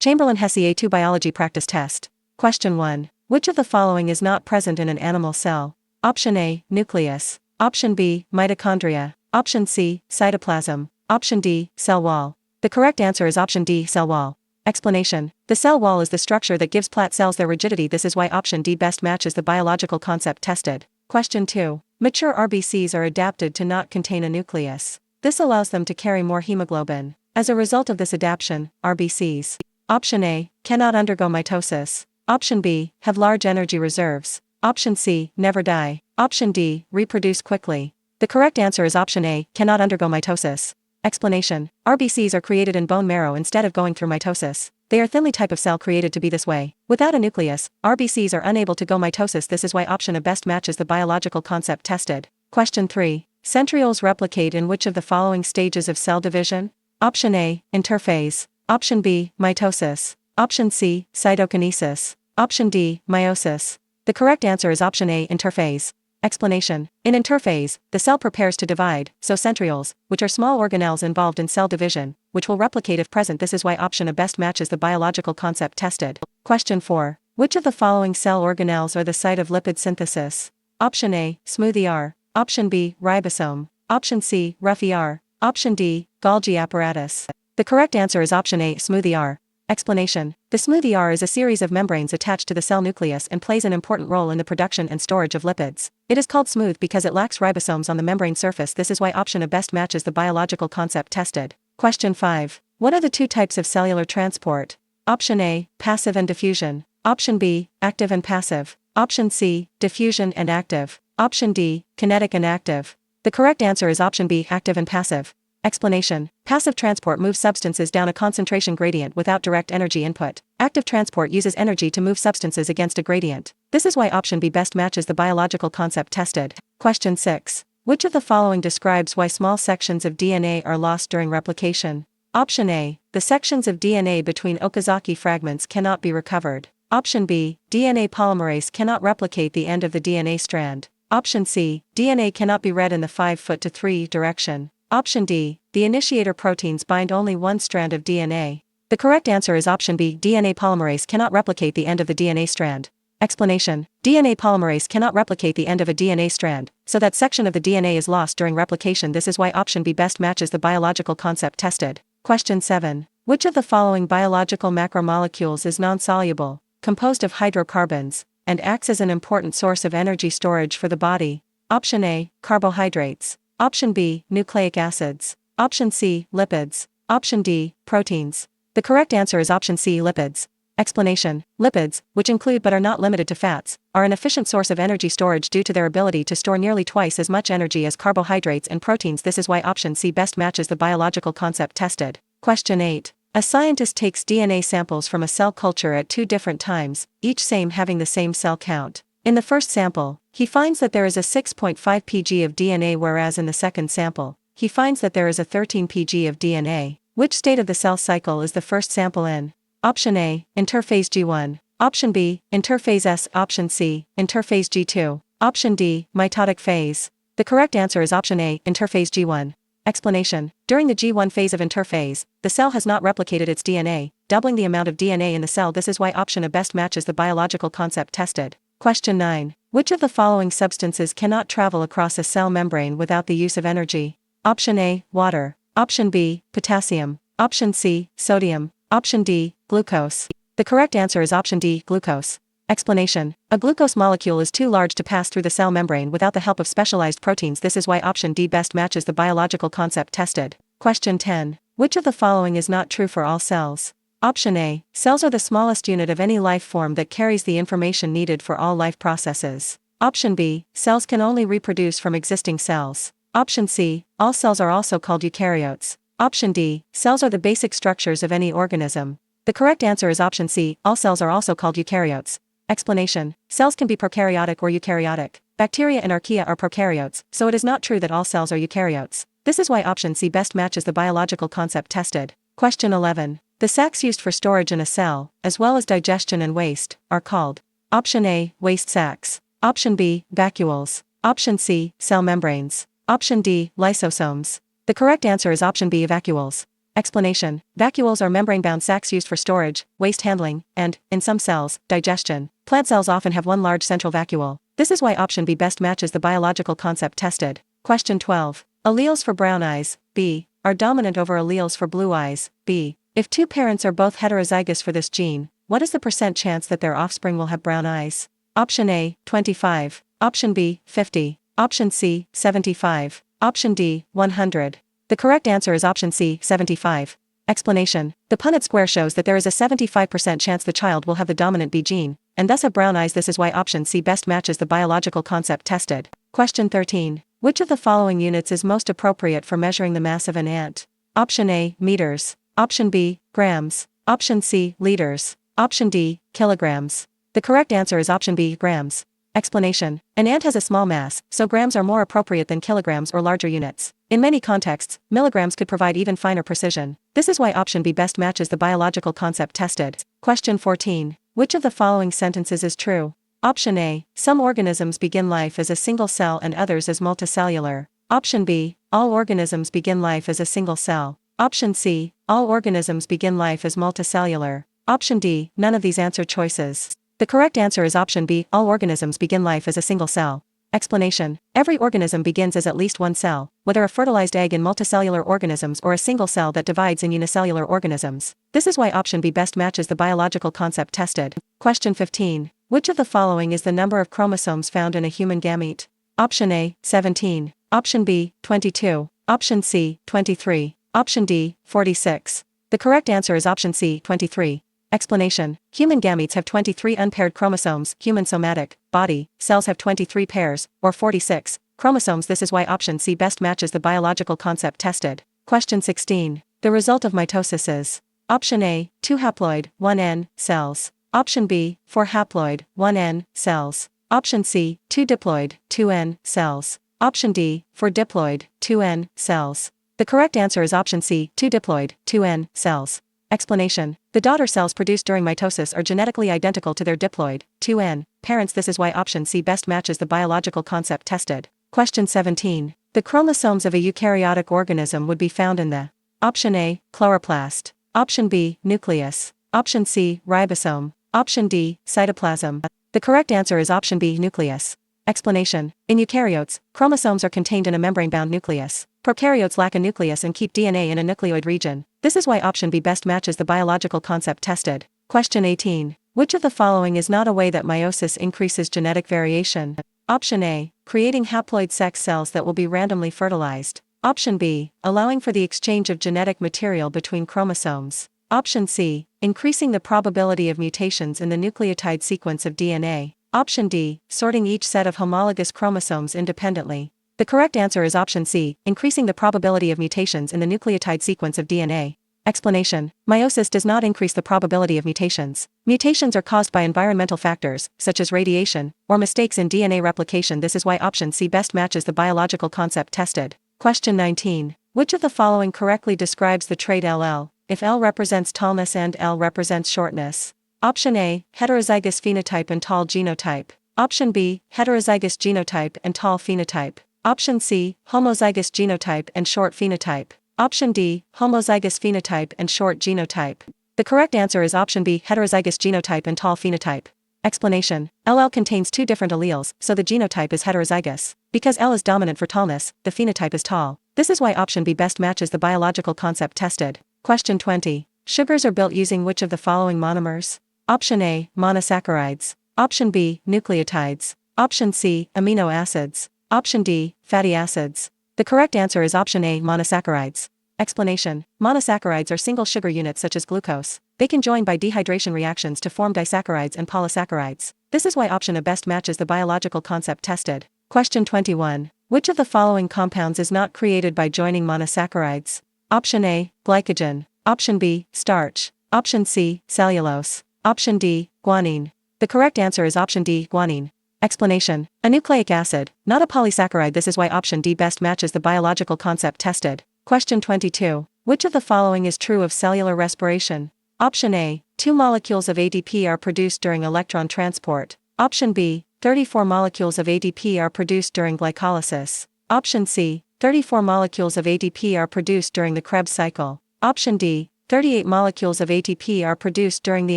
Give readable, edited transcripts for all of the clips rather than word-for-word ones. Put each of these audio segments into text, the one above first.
Chamberlain-Hesi A2 Biology Practice Test. Question 1. Which of the following is not present in an animal cell? Option A, nucleus. Option B, mitochondria. Option C, cytoplasm. Option D, cell wall. The correct answer is option D, cell wall. Explanation. The cell wall is the structure that gives plant cells their rigidity. This is why option D best matches the biological concept tested. Question 2. Mature RBCs are adapted to not contain a nucleus. This allows them to carry more hemoglobin. As a result of this adaptation, RBCs. Option A, cannot undergo mitosis. Option B, have large energy reserves. Option C, never die. Option D, reproduce quickly. The correct answer is option A, cannot undergo mitosis. Explanation. RBCs are created in bone marrow instead of going through mitosis. They are thinly type of cell created to be this way. Without a nucleus, RBCs are unable to go mitosis. This is why option A best matches the biological concept tested. Question 3. Centrioles replicate in which of the following stages of cell division? Option A, interphase. Option B, mitosis. Option C, cytokinesis. Option D, meiosis. The correct answer is option A, interphase. Explanation. In interphase, the cell prepares to divide, so centrioles, which are small organelles involved in cell division, which will replicate if present. This is why option A best matches the biological concept tested. Question 4. Which of the following cell organelles are the site of lipid synthesis? Option A, smooth ER. Option B, ribosome. Option C, rough ER. Option D, Golgi apparatus. The correct answer is option A, smooth ER. Explanation. The smooth ER is a series of membranes attached to the cell nucleus and plays an important role in the production and storage of lipids. It is called smooth because it lacks ribosomes on the membrane surface. This is why option A best matches the biological concept tested. Question 5. What are the two types of cellular transport? Option A, passive and diffusion. Option B, active and passive. Option C, diffusion and active. Option D, kinetic and active. The correct answer is option B, active and passive. Explanation. Passive transport moves substances down a concentration gradient without direct energy input. Active transport uses energy to move substances against a gradient. This is why option B best matches the biological concept tested. Question 6. Which of the following describes why small sections of DNA are lost during replication? Option A. The sections of DNA between Okazaki fragments cannot be recovered. Option B. DNA polymerase cannot replicate the end of the DNA strand. Option C. DNA cannot be read in the 5'3" direction. Option D. The initiator proteins bind only one strand of DNA. The correct answer is option B. DNA polymerase cannot replicate the end of the DNA strand. Explanation. DNA polymerase cannot replicate the end of a DNA strand, so that section of the DNA is lost during replication. This is why option B best matches the biological concept tested. Question 7. Which of the following biological macromolecules is non-soluble, composed of hydrocarbons, and acts as an important source of energy storage for the body? Option A. Carbohydrates. Option B, nucleic acids. Option C, lipids. Option D, proteins. The correct answer is option C, lipids. Explanation. Lipids, which include but are not limited to fats, are an efficient source of energy storage due to their ability to store nearly twice as much energy as carbohydrates and proteins. This is why option C best matches the biological concept tested. Question 8. A scientist takes DNA samples from a cell culture at 2 different times, each same having the same cell count. In the first sample, he finds that there is a 6.5 pg of DNA, whereas in the second sample, he finds that there is a 13 pg of DNA. Which state of the cell cycle is the first sample in? Option A, interphase G1. Option B, interphase S. Option C, interphase G2. Option D, mitotic phase. The correct answer is option A, interphase G1. Explanation. During the G1 phase of interphase, the cell has not replicated its DNA, doubling the amount of DNA in the cell. This is why option A best matches the biological concept tested. Question 9. Which of the following substances cannot travel across a cell membrane without the use of energy? Option A, water. Option B, potassium. Option C, sodium. Option D, glucose. The correct answer is option D, glucose. Explanation. A glucose molecule is too large to pass through the cell membrane without the help of specialized proteins. This is why option D best matches the biological concept tested. Question 10. Which of the following is not true for all cells? Option A. Cells are the smallest unit of any life form that carries the information needed for all life processes. Option B. Cells can only reproduce from existing cells. Option C. All cells are also called eukaryotes. Option D. Cells are the basic structures of any organism. The correct answer is option C. All cells are also called eukaryotes. Explanation. Cells can be prokaryotic or eukaryotic. Bacteria and archaea are prokaryotes, so it is not true that all cells are eukaryotes. This is why option C best matches the biological concept tested. Question 11. The sacs used for storage in a cell, as well as digestion and waste, are called. Option A, waste sacs. Option B, vacuoles. Option C, cell membranes. Option D, lysosomes. The correct answer is option B, vacuoles. Explanation. Vacuoles are membrane-bound sacs used for storage, waste handling, and, in some cells, digestion. Plant cells often have one large central vacuole. This is why option B best matches the biological concept tested. Question 12. Alleles for brown eyes, B, are dominant over alleles for blue eyes, B. If two parents are both heterozygous for this gene, what is the percent chance that their offspring will have brown eyes? Option A, 25. Option B, 50. Option C, 75. Option D, 100. The correct answer is option C, 75. Explanation. The Punnett square shows that there is a 75% chance the child will have the dominant B gene, and thus have brown eyes. This is why option C best matches the biological concept tested. Question 13. Which of the following units is most appropriate for measuring the mass of an ant? Option A, meters. Option B, grams. Option C, liters. Option D, kilograms. The correct answer is option B, grams. Explanation. An ant has a small mass, so grams are more appropriate than kilograms or larger units. In many contexts, milligrams could provide even finer precision. This is why option B best matches the biological concept tested. Question 14. Which of the following sentences is true? Option A. Some organisms begin life as a single cell and others as multicellular. Option B. All organisms begin life as a single cell. Option C. All organisms begin life as multicellular. Option D. None of these answer choices. The correct answer is option B. All organisms begin life as a single cell. Explanation. Every organism begins as at least one cell, whether a fertilized egg in multicellular organisms or a single cell that divides in unicellular organisms. This is why option B best matches the biological concept tested. Question 15. Which of the following is the number of chromosomes found in a human gamete? Option A, 17. Option B, 22. Option C, 23. Option D, 46. The correct answer is option C, 23. Explanation. Human gametes have 23 unpaired chromosomes. Human somatic body cells have 23 pairs, or 46, chromosomes. This is why option C best matches the biological concept tested. Question 16. The result of mitosis is: option A, 2 haploid, 1N, cells. Option B, 4 haploid, 1N, cells. Option C, 2 diploid, 2N, cells. Option D, 4 diploid, 2N, cells. The correct answer is option C, 2 diploid, 2N, cells. Explanation. The daughter cells produced during mitosis are genetically identical to their diploid, 2N, parents. This is why option C best matches the biological concept tested. Question 17. The chromosomes of a eukaryotic organism would be found in the: option A, chloroplast. Option B, nucleus. Option C, ribosome. Option D, cytoplasm. The correct answer is option B, nucleus. Explanation. In eukaryotes, chromosomes are contained in a membrane-bound nucleus. Prokaryotes lack a nucleus and keep DNA in a nucleoid region. This is why option B best matches the biological concept tested. Question 18. Which of the following is not a way that meiosis increases genetic variation? Option A, creating haploid sex cells that will be randomly fertilized. Option B, allowing for the exchange of genetic material between chromosomes. Option C, increasing the probability of mutations in the nucleotide sequence of DNA. Option D, sorting each set of homologous chromosomes independently. The correct answer is option C, increasing the probability of mutations in the nucleotide sequence of DNA. Explanation. Meiosis does not increase the probability of mutations. Mutations are caused by environmental factors, such as radiation, or mistakes in DNA replication. This is why option C best matches the biological concept tested. Question 19. Which of the following correctly describes the trait LL, if L represents tallness and L represents shortness? Option A, heterozygous phenotype and tall genotype. Option B, heterozygous genotype and tall phenotype. Option C, homozygous genotype and short phenotype. Option D, homozygous phenotype and short genotype. The correct answer is option B, heterozygous genotype and tall phenotype. Explanation. LL contains 2 different alleles, so the genotype is heterozygous. Because L is dominant for tallness, the phenotype is tall. This is why option B best matches the biological concept tested. Question 20. Sugars are built using which of the following monomers? Option A, monosaccharides. Option B, nucleotides. Option C, amino acids. Option D, fatty acids. The correct answer is option A, monosaccharides. Explanation. Monosaccharides are single sugar units such as glucose. They can join by dehydration reactions to form disaccharides and polysaccharides. This is why option A best matches the biological concept tested. Question 21. Which of the following compounds is not created by joining monosaccharides? Option A, glycogen. Option B, starch. Option C, cellulose. Option D, guanine. The correct answer is option D, guanine. Explanation. A nucleic acid, not a polysaccharide. This is why option D best matches the biological concept tested. Question 22. Which of the following is true of cellular respiration? Option A, 2 molecules of ADP are produced during electron transport. Option B, 34 molecules of ADP are produced during glycolysis. Option C, 34 molecules of ADP are produced during the Krebs cycle. Option D, 38 molecules of ATP are produced during the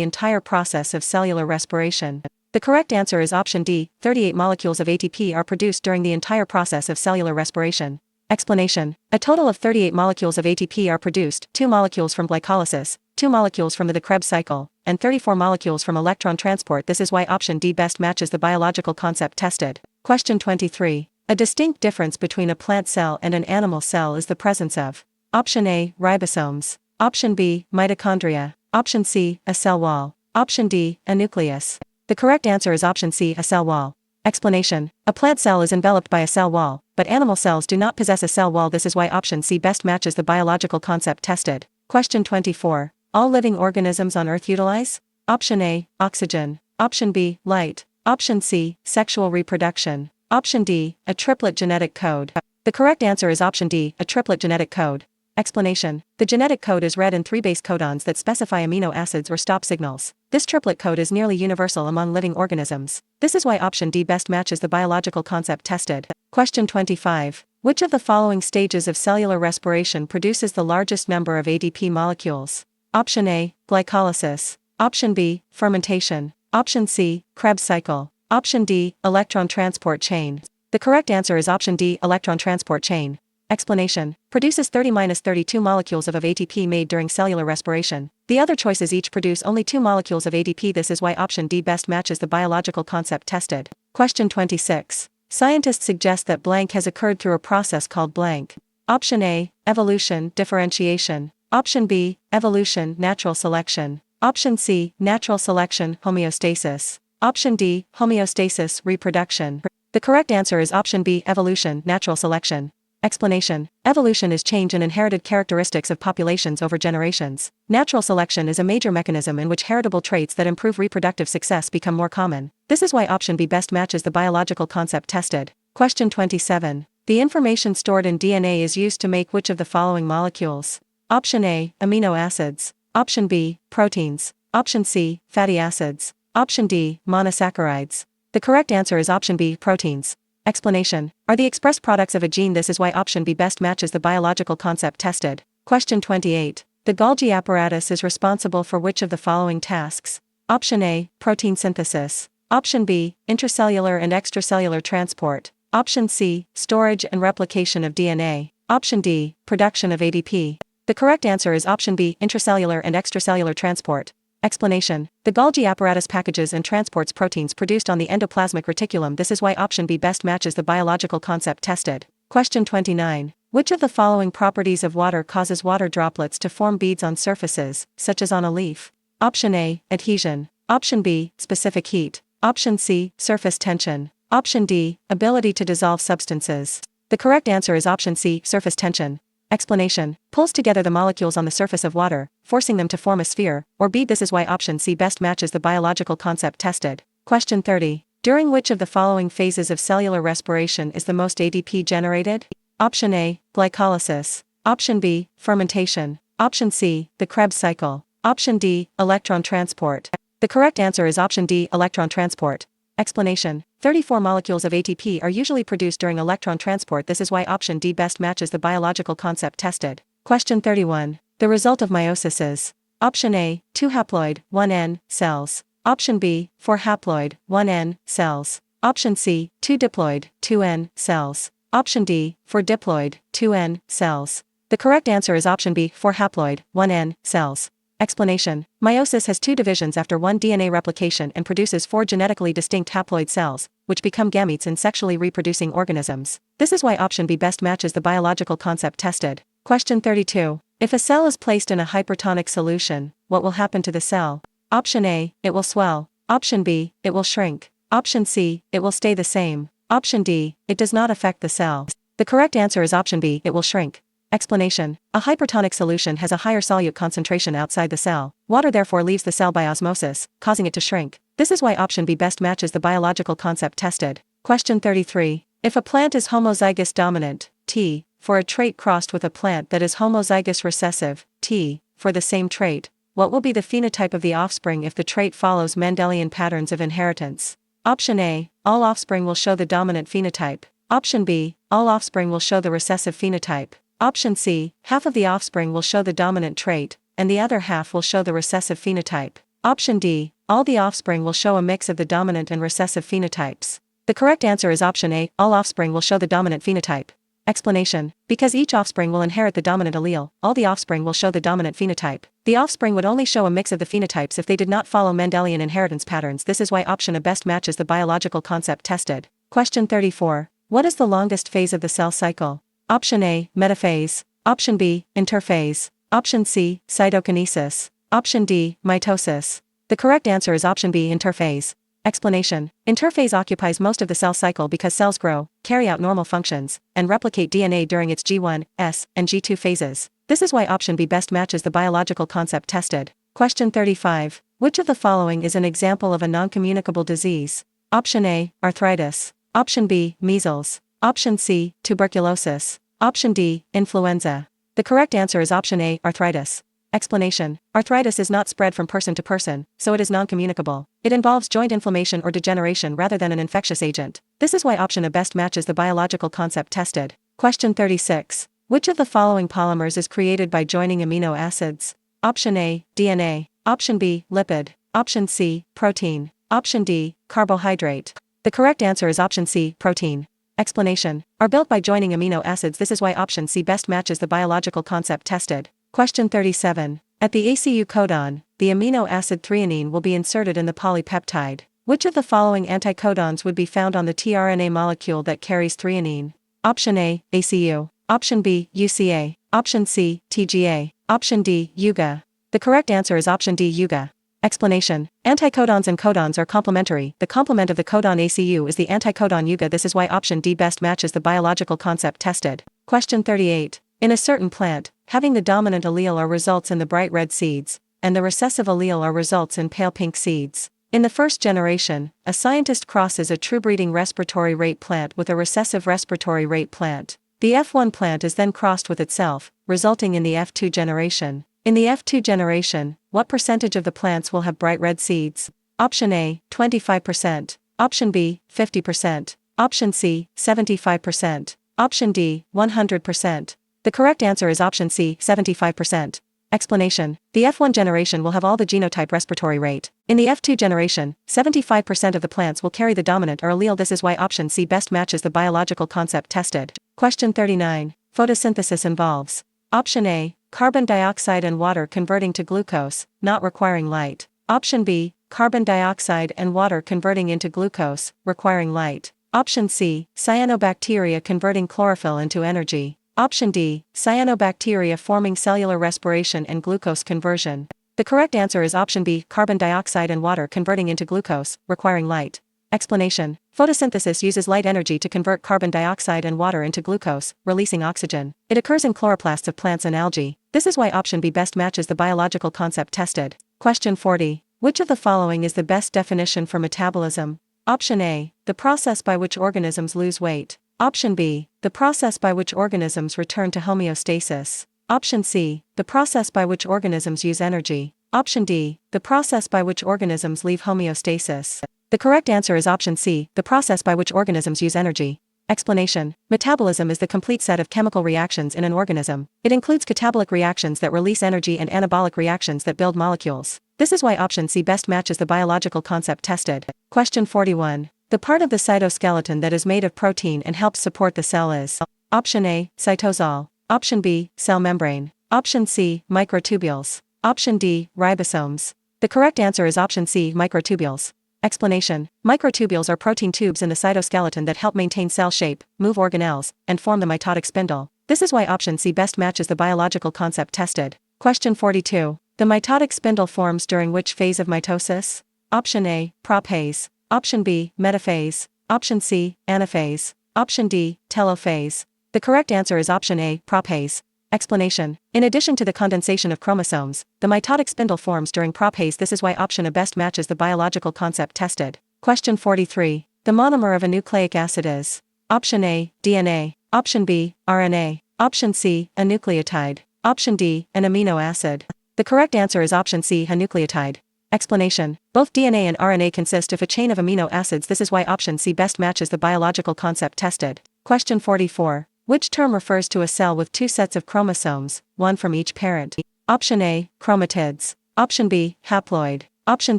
entire process of cellular respiration. The correct answer is option D, 38 molecules of ATP are produced during the entire process of cellular respiration. Explanation. A total of 38 molecules of ATP are produced, 2 molecules from glycolysis, 2 molecules from the Krebs cycle, and 34 molecules from electron transport. This is why option D best matches the biological concept tested. Question 23. A distinct difference between a plant cell and an animal cell is the presence of option A, ribosomes, option B, mitochondria, option C, a cell wall, option D, a nucleus. The correct answer is option C, a cell wall. Explanation. A plant cell is enveloped by a cell wall, but animal cells do not possess a cell wall. This is why option C best matches the biological concept tested. Question 24. All living organisms on Earth utilize option A, oxygen, option B, light, option C, sexual reproduction, option D, a triplet genetic code. The correct answer is option D, a triplet genetic code. Explanation. The genetic code is read in 3 base codons that specify amino acids or stop signals. This triplet code is nearly universal among living organisms. This is why option D best matches the biological concept tested. Question 25. Which of the following stages of cellular respiration produces the largest number of ADP molecules? Option A, glycolysis, option B, fermentation, option C, Krebs cycle, option D, electron transport chain. The correct answer is option D, electron transport chain. Explanation. Produces 30-32 molecules of ATP made during cellular respiration. The other choices each produce only 2 molecules of ADP. This is why option D best matches the biological concept tested. Question 26. Scientists suggest that blank has occurred through a process called blank. Option A, evolution, differentiation. Option B, evolution, natural selection. Option C, natural selection, homeostasis. Option D, homeostasis, reproduction. The correct answer is option B, evolution, natural selection. Explanation. Evolution is change in inherited characteristics of populations over generations. Natural selection is a major mechanism in which heritable traits that improve reproductive success become more common. This is why option B best matches the biological concept tested. Question 27. The information stored in DNA is used to make which of the following molecules? Option A, amino acids. Option B, proteins. Option C, fatty acids. Option D, monosaccharides. The correct answer is option B, proteins. Explanation. Are the express products of a gene. This is why option B best matches the biological concept tested. Question 28. The Golgi apparatus is responsible for which of the following tasks? Option A, protein synthesis. Option B, intracellular and extracellular transport. Option C, storage and replication of DNA. Option D, production of ADP. The correct answer is option B, intracellular and extracellular transport. Explanation. The Golgi apparatus packages and transports proteins produced on the endoplasmic reticulum. This is why option B best matches the biological concept tested. Question 29. Which of the following properties of water causes water droplets to form beads on surfaces, such as on a leaf? Option A, adhesion. Option B, specific heat. Option C, surface tension. Option D, ability to dissolve substances. The correct answer is option C, surface tension. Explanation. Pulls together the molecules on the surface of water, forcing them to form a sphere, or bead. This is why option C best matches the biological concept tested. Question 30. During which of the following phases of cellular respiration is the most ADP generated? Option A, glycolysis. Option B, fermentation. Option C, the Krebs cycle. Option D, electron transport. The correct answer is option D, electron transport. Explanation. 34 molecules of ATP are usually produced during electron transport. This is why option D best matches the biological concept tested. Question 31. The result of meiosis is option A, 2 haploid, 1N, cells. Option B, 4 haploid, 1N, cells. Option C, 2 diploid, 2N, cells. Option D, 4 diploid, 2N, cells. The correct answer is option B, 4 haploid, 1N, cells. Explanation. Meiosis has 2 divisions after 1 DNA replication and produces 4 genetically distinct haploid cells, which become gametes in sexually reproducing organisms. This is why option B best matches the biological concept tested. Question 32. If a cell is placed in a hypertonic solution, what will happen to the cell? Option A, it will swell. Option B, it will shrink. Option C, it will stay the same. Option D, it does not affect the cell. The correct answer is option B, it will shrink. Explanation. A hypertonic solution has a higher solute concentration outside the cell. Water therefore leaves the cell by osmosis, causing it to shrink. This is why option B best matches the biological concept tested. Question 33. If a plant is homozygous dominant, T, for a trait crossed with a plant that is homozygous recessive, T, for the same trait, what will be the phenotype of the offspring if the trait follows Mendelian patterns of inheritance? Option A, all offspring will show the dominant phenotype. Option B, all offspring will show the recessive phenotype. Option C, half of the offspring will show the dominant trait, and the other half will show the recessive phenotype. Option D, all the offspring will show a mix of the dominant and recessive phenotypes. The correct answer is option A, all offspring will show the dominant phenotype. Explanation: because each offspring will inherit the dominant allele, all the offspring will show the dominant phenotype. The offspring would only show a mix of the phenotypes if they did not follow Mendelian inheritance patterns. This is why option A best matches the biological concept tested. Question 34. What is the longest phase of the cell cycle? Option A, metaphase. Option B, interphase. Option C, cytokinesis. Option D, mitosis. The correct answer is option B, interphase. Explanation: interphase occupies most of the cell cycle because cells grow, carry out normal functions, and replicate DNA during its G1, S, and G2 phases. This is why option B best matches the biological concept tested. Question 35. Which of the following is an example of a non-communicable disease? Option A, arthritis. Option B, measles. Option C, tuberculosis. Option D, influenza. The correct answer is option A, arthritis. Explanation: arthritis is not spread from person to person, so it is non-communicable. It involves joint inflammation or degeneration rather than an infectious agent. This is why option A best matches the biological concept tested. Question 36. Which of the following polymers is created by joining amino acids? Option A, DNA. Option B, lipid. Option C, protein. Option D, carbohydrate. The correct answer is option C, protein. Explanation: are built by joining amino acids. This is why option C best matches the biological concept tested. Question 37. At the ACU codon, the amino acid threonine will be inserted in the polypeptide. Which of the following anticodons would be found on the tRNA molecule that carries threonine? Option A, ACU. Option B, UCA. Option C, TGA. Option D, UGA. The correct answer is option D, UGA. Explanation: anticodons and codons are complementary. The complement of the codon ACU is the anticodon UGA. This is why option D best matches the biological concept tested. Question 38. In a certain plant, having the dominant allele or results in the bright red seeds, and the recessive allele or results in pale pink seeds. In the first generation, a scientist crosses a true breeding respiratory rate plant with a recessive respiratory rate plant. The F1 plant is then crossed with itself, resulting in the F2 generation. In the F2 generation, what percentage of the plants will have bright red seeds? Option A, 25%. Option B, 50%. Option C, 75%. Option D, 100%. The correct answer is option C, 75%. Explanation: the F1 generation will have all the genotype respiratory rate. In the F2 generation, 75% of the plants will carry the dominant or allele. This is why option C best matches the biological concept tested. Question 39. Photosynthesis involves: Option A, carbon dioxide and water converting to glucose, not requiring light. Option B, carbon dioxide and water converting into glucose, requiring light. Option C, cyanobacteria converting chlorophyll into energy. Option D, cyanobacteria forming cellular respiration and glucose conversion. The correct answer is option B, carbon dioxide and water converting into glucose, requiring light. Explanation: photosynthesis uses light energy to convert carbon dioxide and water into glucose, releasing oxygen. It occurs in chloroplasts of plants and algae. This is why option B best matches the biological concept tested. Question 40. Which of the following is the best definition for metabolism? Option A, the process by which organisms lose weight. Option B, the process by which organisms return to homeostasis. Option C, the process by which organisms use energy. Option D, the process by which organisms leave homeostasis. The correct answer is option C, the process by which organisms use energy. Explanation: metabolism is the complete set of chemical reactions in an organism. It includes catabolic reactions that release energy and anabolic reactions that build molecules. This is why option C best matches the biological concept tested. Question 41. The part of the cytoskeleton that is made of protein and helps support the cell is: Option A, cytosol. Option B, cell membrane. Option C, microtubules. Option D, ribosomes. The correct answer is option C, microtubules. Explanation: microtubules are protein tubes in the cytoskeleton that help maintain cell shape, move organelles, and form the mitotic spindle. This is why option C best matches the biological concept tested. Question 42. The mitotic spindle forms during which phase of mitosis? Option A, prophase. Option B, metaphase. Option C, anaphase. Option D, telophase. The correct answer is option A, prophase. Explanation: in addition to the condensation of chromosomes, the mitotic spindle forms during prophase. This is why option A best matches the biological concept tested. Question 43. The monomer of a nucleic acid is: Option A, DNA. Option B, RNA. Option C, a nucleotide. Option D, an amino acid. The correct answer is option C, a nucleotide. Explanation: both DNA and RNA consist of a chain of amino acids. This is why option C best matches the biological concept tested. Question 44. Which term refers to a cell with two sets of chromosomes, one from each parent? Option A, chromatids. Option B, haploid. Option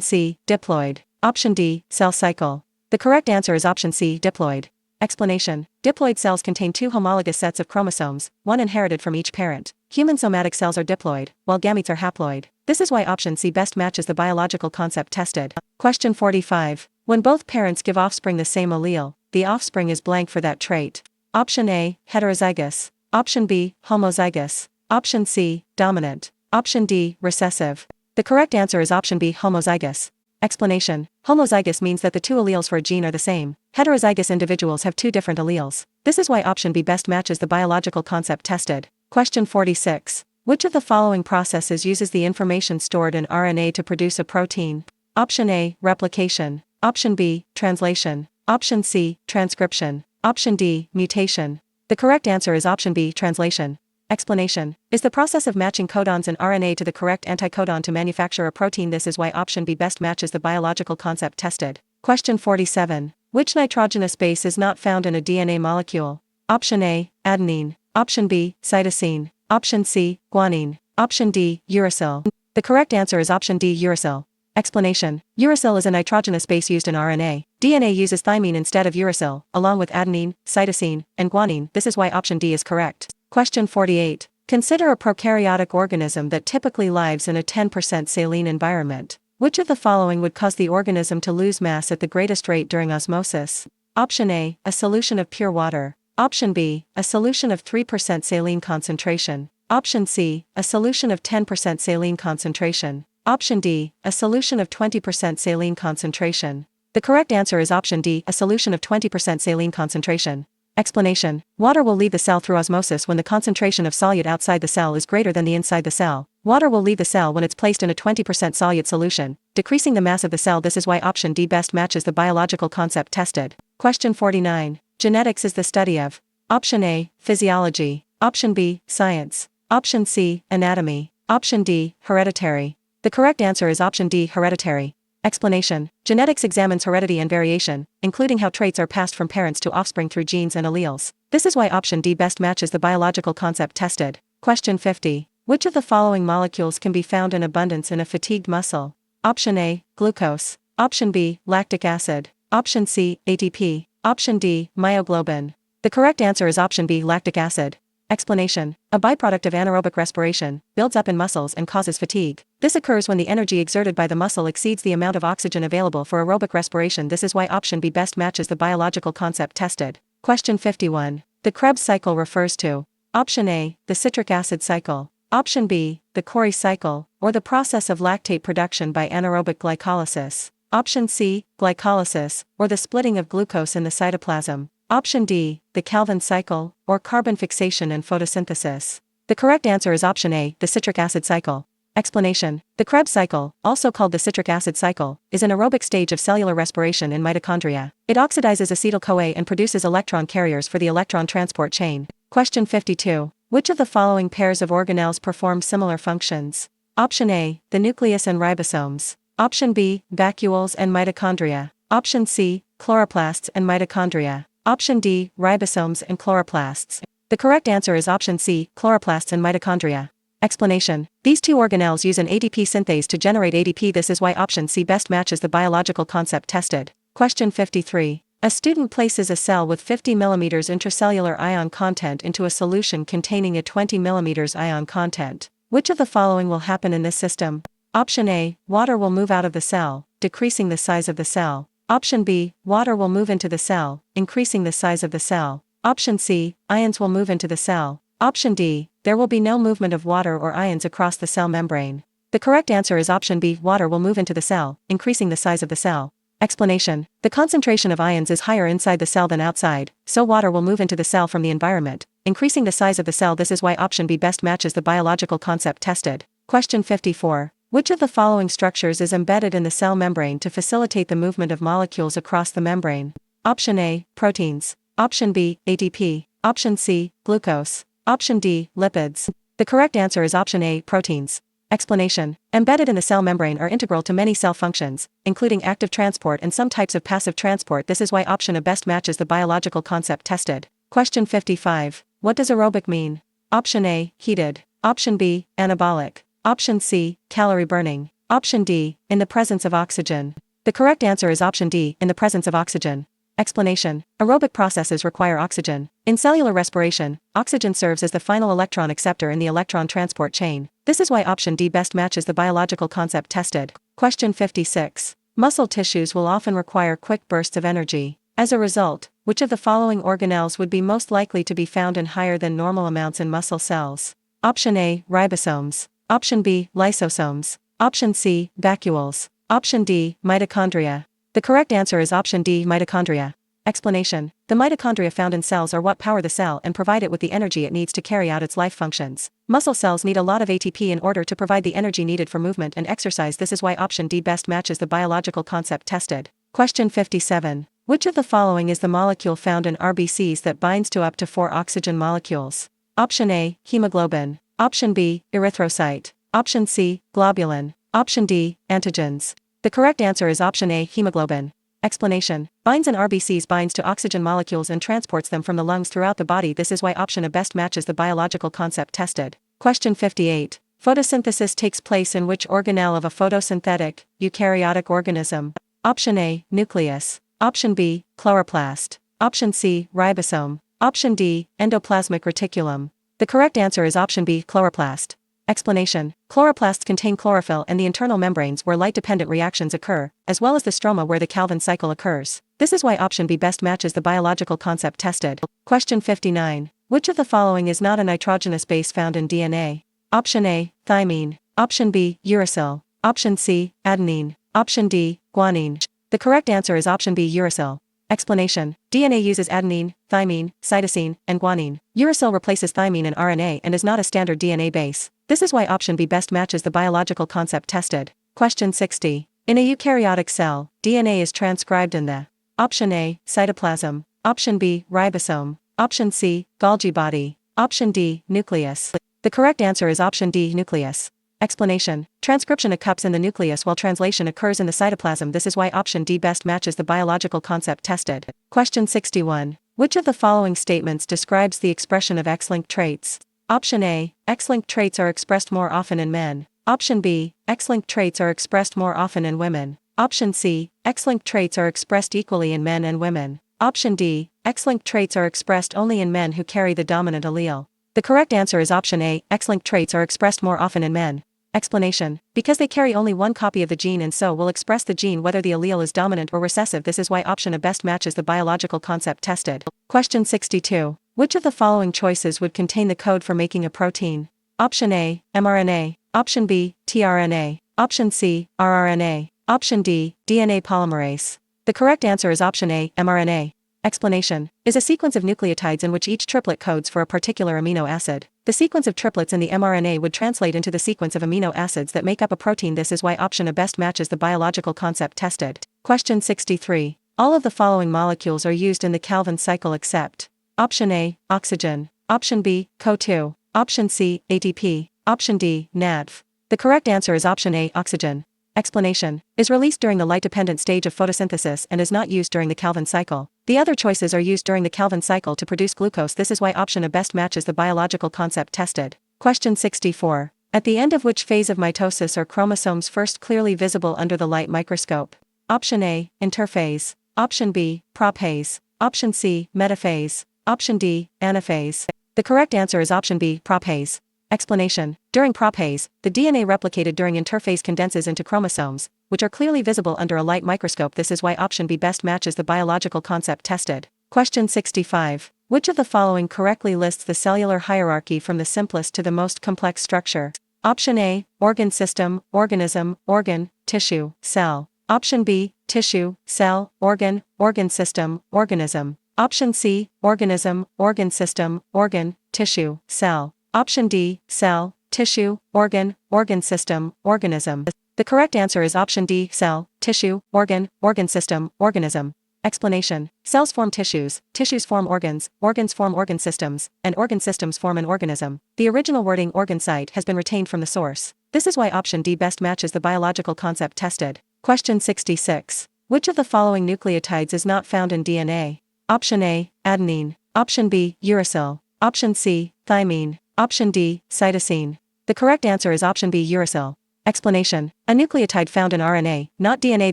C, diploid. Option D, cell cycle. The correct answer is option C, diploid. Explanation. Diploid cells contain two homologous sets of chromosomes, one inherited from each parent. Human somatic cells are diploid, while gametes are haploid. This is why option C best matches the biological concept tested. Question 45. When both parents give offspring the same allele, the offspring is blank for that trait. Option A, heterozygous. Option B, homozygous. Option C, dominant. Option D, recessive. The correct answer is option B, homozygous. Explanation. Homozygous means that the two alleles for a gene are the same. Heterozygous individuals have two different alleles. This is why option B best matches the biological concept tested. Question 46. Which of the following processes uses the information stored in RNA to produce a protein? Option A, replication. Option B, translation. Option C, transcription. Option D, mutation. The correct answer is option B, translation. Explanation. Is the process of matching codons in RNA to the correct anticodon to manufacture a protein. This is why option B best matches the biological concept tested. Question 47. Which nitrogenous base is not found in a DNA molecule? Option A, adenine. Option B, cytosine. Option C, guanine. Option D, uracil. The correct answer is option D, uracil. Explanation. Uracil is a nitrogenous base used in RNA. DNA uses thymine instead of uracil, along with adenine, cytosine, and guanine. This is why option D is correct. Question 48. Consider a prokaryotic organism that typically lives in a 10% saline environment. Which of the following would cause the organism to lose mass at the greatest rate during osmosis? Option A, a solution of pure water. Option B, a solution of 3% saline concentration. Option C, a solution of 10% saline concentration. Option D, a solution of 20% saline concentration. The correct answer is option D, a solution of 20% saline concentration. Explanation. Water will leave the cell through osmosis when the concentration of solute outside the cell is greater than the inside the cell. Water will leave the cell when it's placed in a 20% solute solution, decreasing the mass of the cell. This is why option D best matches the biological concept tested. Question 49. Genetics is the study of. Option A, physiology. Option B, science. Option C, anatomy. Option D, hereditary. The correct answer is option D, hereditary. Explanation. Genetics examines heredity and variation, including how traits are passed from parents to offspring through genes and alleles. This is why option D best matches the biological concept tested. Question 50. Which of the following molecules can be found in abundance in a fatigued muscle? Option A, glucose. Option B, lactic acid. Option C, ATP. Option D, myoglobin. The correct answer is option B, lactic acid. Explanation. A byproduct of anaerobic respiration, builds up in muscles and causes fatigue. This occurs when the energy exerted by the muscle exceeds the amount of oxygen available for aerobic respiration. This is why option B best matches the biological concept tested. Question 51. The Krebs cycle refers to. Option A, the citric acid cycle. Option B, the Cori cycle, or the process of lactate production by anaerobic glycolysis. Option C, glycolysis, or the splitting of glucose in the cytoplasm. Option D, the Calvin cycle, or carbon fixation and photosynthesis. The correct answer is option A, the citric acid cycle. Explanation. The Krebs cycle, also called the citric acid cycle, is an aerobic stage of cellular respiration in mitochondria. It oxidizes acetyl-CoA and produces electron carriers for the electron transport chain. Question 52. Which of the following pairs of organelles perform similar functions? Option A, the nucleus and ribosomes. Option B, vacuoles and mitochondria. Option C, chloroplasts and mitochondria. Option D, ribosomes and chloroplasts. The correct answer is option C, chloroplasts and mitochondria. Explanation. These two organelles use an ADP synthase to generate ADP. This is why option C best matches the biological concept tested. Question 53. A student places a cell with 50 mm intracellular ion content into a solution containing a 20 mm ion content. Which of the following will happen in this system? Option A, water will move out of the cell, decreasing the size of the cell. Option B, water will move into the cell, increasing the size of the cell. Option C, ions will move into the cell. Option D, there will be no movement of water or ions across the cell membrane. The correct answer is option B, water will move into the cell, increasing the size of the cell. Explanation. The concentration of ions is higher inside the cell than outside, so water will move into the cell from the environment, increasing the size of the cell. This is why option B best matches the biological concept tested. Question 54. Which of the following structures is embedded in the cell membrane to facilitate the movement of molecules across the membrane? Option A, proteins. Option B, ATP. Option C, glucose. Option D, lipids. The correct answer is option A, proteins. Explanation. Embedded in the cell membrane are integral to many cell functions, including active transport and some types of passive transport. This is why option A best matches the biological concept tested. Question 55. What does aerobic mean? Option A, heated. Option B, anabolic. Option C, calorie burning. Option D, in the presence of oxygen. The correct answer is option D, in the presence of oxygen. Explanation. Aerobic processes require oxygen. In cellular respiration, oxygen serves as the final electron acceptor in the electron transport chain. This is why option D best matches the biological concept tested. Question 56. Muscle tissues will often require quick bursts of energy. As a result, which of the following organelles would be most likely to be found in higher than normal amounts in muscle cells? Option A, ribosomes. Option B, lysosomes. Option C, vacuoles. Option D, mitochondria. The correct answer is option D, mitochondria. Explanation. The mitochondria found in cells are what power the cell and provide it with the energy it needs to carry out its life functions. Muscle cells need a lot of ATP in order to provide the energy needed for movement and exercise. This is why option D best matches the biological concept tested. Question 57. Which of the following is the molecule found in RBCs that binds to up to 4 oxygen molecules? Option A, hemoglobin. Option B, erythrocyte. Option C, globulin. Option D, antigens. The correct answer is option A, hemoglobin. Explanation. Binds in RBCs binds to oxygen molecules and transports them from the lungs throughout the body. This is why option A best matches the biological concept tested. Question 58. Photosynthesis takes place in which organelle of a photosynthetic, eukaryotic organism? Option A, nucleus. Option B, chloroplast. Option C, ribosome. Option D, endoplasmic reticulum. The correct answer is option B, chloroplast. Explanation. Chloroplasts contain chlorophyll and the internal membranes where light-dependent reactions occur, as well as the stroma where the Calvin cycle occurs. This is why option B best matches the biological concept tested. Question 59. Which of the following is not a nitrogenous base found in DNA? Option A, thymine. Option B, uracil. Option C, adenine. Option D, guanine. The correct answer is option B, uracil. Explanation. DNA uses adenine, thymine, cytosine, and guanine. Uracil replaces thymine in RNA and is not a standard DNA base. This is why option B best matches the biological concept tested. Question 60. In a eukaryotic cell, DNA is transcribed in the option A, cytoplasm. Option B, ribosome. Option C, Golgi body. Option D, nucleus. The correct answer is option D, nucleus. Explanation. Transcription occurs in the nucleus while translation occurs in the cytoplasm. This is why option D best matches the biological concept tested. Question 61. Which of the following statements describes the expression of X-linked traits? Option A, X-linked traits are expressed more often in men. Option B, X-linked traits are expressed more often in women. Option C, X-linked traits are expressed equally in men and women. Option D, X-linked traits are expressed only in men who carry the dominant allele. The correct answer is option A, X-linked traits are expressed more often in men. Explanation. Because they carry only one copy of the gene and so will express the gene whether the allele is dominant or recessive. This is why option A best matches the biological concept tested. Question 62. Which of the following choices would contain the code for making a protein? Option A, mRNA. Option B, tRNA. Option C, rRNA. Option D, DNA polymerase. The correct answer is option A, mRNA. Explanation. Is a sequence of nucleotides in which each triplet codes for a particular amino acid. The sequence of triplets in the mRNA would translate into the sequence of amino acids that make up a protein. This is why option A best matches the biological concept tested. Question 63. All of the following molecules are used in the Calvin cycle except option A, oxygen. Option B, CO2. Option C, ATP. Option D, NADP. The correct answer is option A, oxygen. Explanation. Is released during the light-dependent stage of photosynthesis and is not used during the Calvin cycle. The other choices are used during the Calvin cycle to produce glucose. This is why option A best matches the biological concept tested. Question 64. At the end of which phase of mitosis are chromosomes first clearly visible under the light microscope? Option A, interphase. Option B, prophase. Option C, metaphase. Option D, anaphase. The correct answer is option B, prophase. Explanation. During prophase, the DNA replicated during interphase condenses into chromosomes, which are clearly visible under a light microscope. This is why option B best matches the biological concept tested. Question 65. Which of the following correctly lists the cellular hierarchy from the simplest to the most complex structure? Option A, organ system, organism, organ, tissue, cell. Option B, tissue, cell, organ, organ system, organism. Option C, organism, organ system, organ, tissue, cell. Option D, cell, tissue, organ, organ system, organism. The correct answer is option D, cell, tissue, organ, organ system, organism. Explanation. Cells form tissues, tissues form organs form organ systems, and organ systems form an organism. The original wording organ site has been retained from the source. This is why option D best matches the biological concept tested. Question 66. Which of the following nucleotides is not found in DNA? Option A, adenine. Option B, uracil. Option C, thymine. Option D, cytosine. The correct answer is option B, uracil. Explanation: a nucleotide found in RNA, not DNA.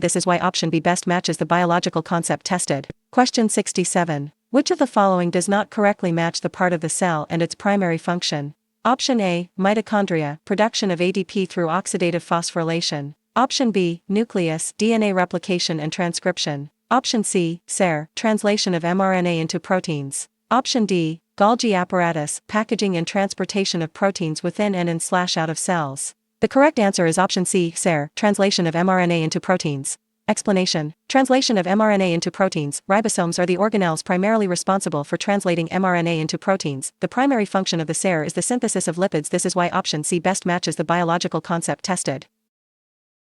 This is why option B best matches the biological concept tested. Question 67. Which of the following does not correctly match the part of the cell and its primary function? Option A, mitochondria, production of ADP through oxidative phosphorylation. Option B, nucleus, DNA replication and transcription. Option C, SER, translation of mRNA into proteins. Option D, Golgi apparatus, packaging and transportation of proteins within and in/out of cells. The correct answer is option C, SER, translation of mRNA into proteins. Explanation: translation of mRNA into proteins. Ribosomes are the organelles primarily responsible for translating mRNA into proteins. The primary function of the SER is the synthesis of lipids. This is why option C best matches the biological concept tested.